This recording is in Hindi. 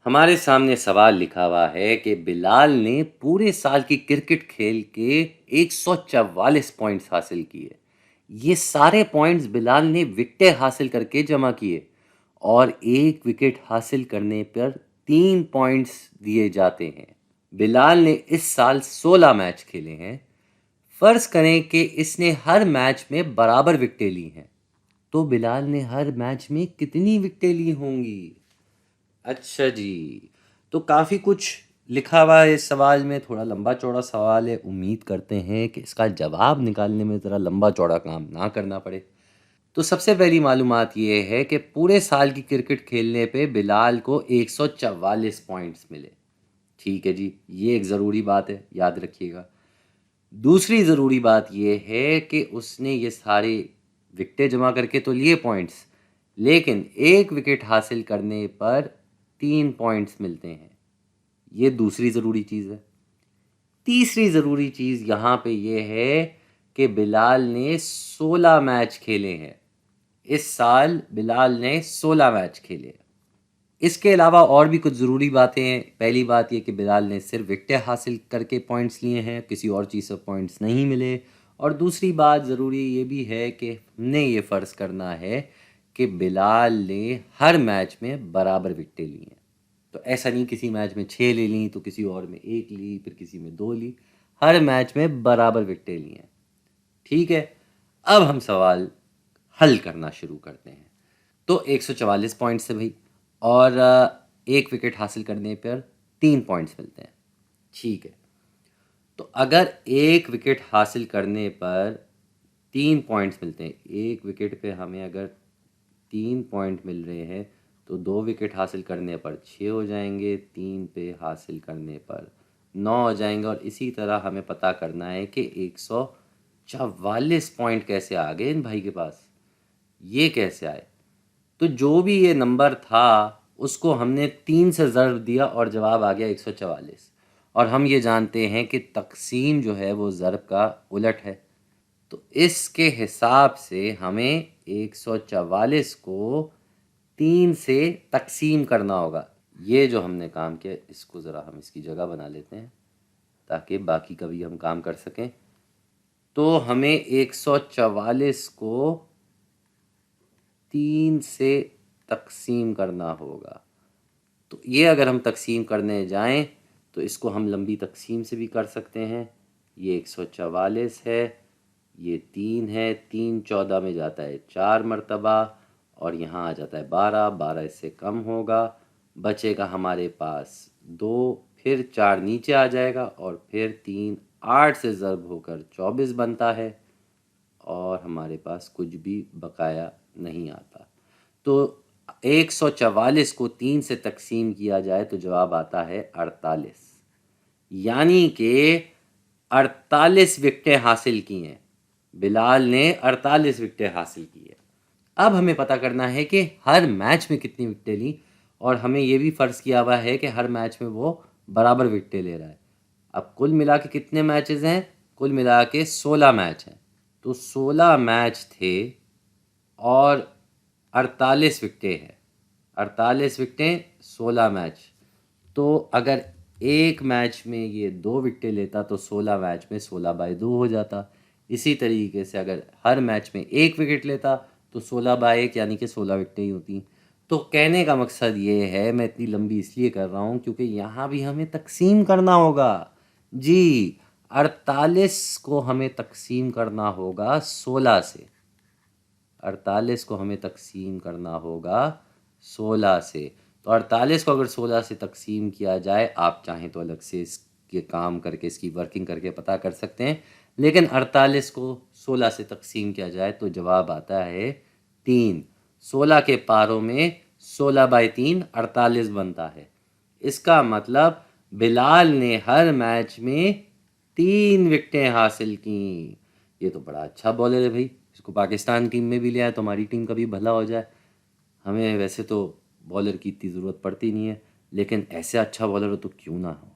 हमारे सामने सवाल लिखा हुआ है कि बिलाल ने पूरे साल की क्रिकेट खेल के 144 पॉइंट्स हासिल किए। ये सारे पॉइंट्स बिलाल ने विकेटें हासिल करके जमा किए और एक विकेट हासिल करने पर 3 पॉइंट्स दिए जाते हैं। बिलाल ने इस साल 16 मैच खेले हैं। फर्ज करें कि इसने हर मैच में बराबर विकेटें ली हैं, तो बिलाल ने हर मैच में कितनी विकेटें ली होंगी? अच्छा जी, तो काफ़ी कुछ लिखा हुआ है इस सवाल में, थोड़ा लंबा चौड़ा सवाल है। उम्मीद करते हैं कि इसका जवाब निकालने में ज़रा लंबा चौड़ा काम ना करना पड़े। तो सबसे पहली मालूमात ये है कि पूरे साल की क्रिकेट खेलने पे बिलाल को 144 पॉइंट्स मिले। ठीक है जी, ये एक ज़रूरी बात है, याद रखिएगा। दूसरी ज़रूरी बात ये है कि उसने ये सारे विकेटें जमा करके तो लिए पॉइंट्स, लेकिन एक विकेट हासिल करने पर 3 पॉइंट्स मिलते हैं। ये दूसरी ज़रूरी चीज़ है। तीसरी ज़रूरी चीज़ यहाँ पे ये है कि बिलाल ने 16 मैच खेले हैं। इस साल बिलाल ने 16 मैच खेले। इसके अलावा और भी कुछ ज़रूरी बातें हैं। पहली बात ये कि बिलाल ने सिर्फ विकेटें हासिल करके पॉइंट्स लिए हैं, किसी और चीज़ से पॉइंट्स नहीं मिले। और दूसरी बात ज़रूरी ये भी है कि हमने ये फ़र्ज़ करना है कि बिलाल ने हर मैच में बराबर विकेटें ली हैं। तो ऐसा नहीं किसी मैच में 6 ले ली तो किसी और में 1 ली, फिर किसी में 2 ली। हर मैच में बराबर विकेटें ली हैं। ठीक है, अब हम सवाल हल करना शुरू करते हैं। तो 144 पॉइंट्स है भाई, और एक विकेट हासिल करने पर 3 पॉइंट्स मिलते हैं। ठीक है, तो अगर एक विकेट हासिल करने पर 3 पॉइंट्स मिलते हैं, एक विकेट पे हमें अगर 3 पॉइंट मिल रहे हैं, तो 2 विकेट हासिल करने पर 6 हो जाएंगे, 3 पे हासिल करने पर 9 हो जाएंगे। और इसी तरह हमें पता करना है कि 144 पॉइंट कैसे आ गए इन भाई के पास, ये कैसे आए। तो जो भी ये नंबर था उसको हमने 3 से ज़र्ब दिया और जवाब आ गया 144। और हम ये जानते हैं कि तक़सीम जो है वो ज़र्ब का उलट है, तो इसके हिसाब से हमें 144 को 3 से तक़सीम करना होगा। ये जो हमने काम किया इसको ज़रा हम इसकी जगह बना लेते हैं ताकि बाकी का भी हम काम कर सकें। तो हमें 144 को 3 से तक़सीम करना होगा। तो ये अगर हम तक़सीम करने जाएं तो इसको हम लंबी तक़सीम से भी कर सकते हैं। ये 144 है, ये 3 है, 3 14 में जाता है 4 मरतबा, और यहाँ आ जाता है 12, 12 इससे कम होगा, बचेगा हमारे पास 2, फिर 4 नीचे आ जाएगा और फिर 3 8 से ज़र्ब होकर 24 बनता है, और हमारे पास कुछ भी बकाया नहीं आता। तो 144 को 3 से तक़सीम किया जाए तो जवाब आता है 48, यानी कि 48 विकेटें हासिल की हैं। बिलाल ने 48 विकेटें हासिल की है। अब हमें पता करना है कि हर मैच में कितनी विकेटें ली, और हमें ये भी फ़र्ज़ किया हुआ है कि हर मैच में वो बराबर विकेटें ले रहा है। अब कुल मिला के कितने मैचेस हैं? कुल मिला के 16 मैच हैं। तो 16 मैच थे और 48 विकेटें हैं। 48 विकेटें 16 मैच। तो अगर एक मैच में ये 2 विकेटें लेता तो 16 मैच में 16/2 हो जाता। इसी तरीके से अगर हर मैच में 1 विकेट लेता तो 16/1 यानी कि 16 विकेटें ही होती। तो कहने का मकसद ये है, मैं इतनी लंबी इसलिए कर रहा हूँ क्योंकि यहाँ भी हमें तक़सीम करना होगा। जी, 48 को हमें तक़सीम करना होगा 16 से। 48 को हमें तक़सीम करना होगा 16 से। तो 48 को अगर 16 से तक़सीम किया जाए, आप चाहें तो अलग से इसके काम करके इसकी वर्किंग करके पता कर सकते हैं, लेकिन 48 को 16 से तक़सीम किया जाए तो जवाब आता है 3। 16 के पारों में 16/3 48 बनता है। इसका मतलब बिलाल ने हर मैच में 3 विकेटें हासिल की। ये तो बड़ा अच्छा बॉलर है भाई, इसको पाकिस्तान टीम में भी ले आए तो हमारी टीम का भी भला हो जाए। हमें वैसे तो बॉलर की इतनी ज़रूरत पड़ती नहीं है, लेकिन ऐसे अच्छा बॉलर हो तो क्यों ना हो।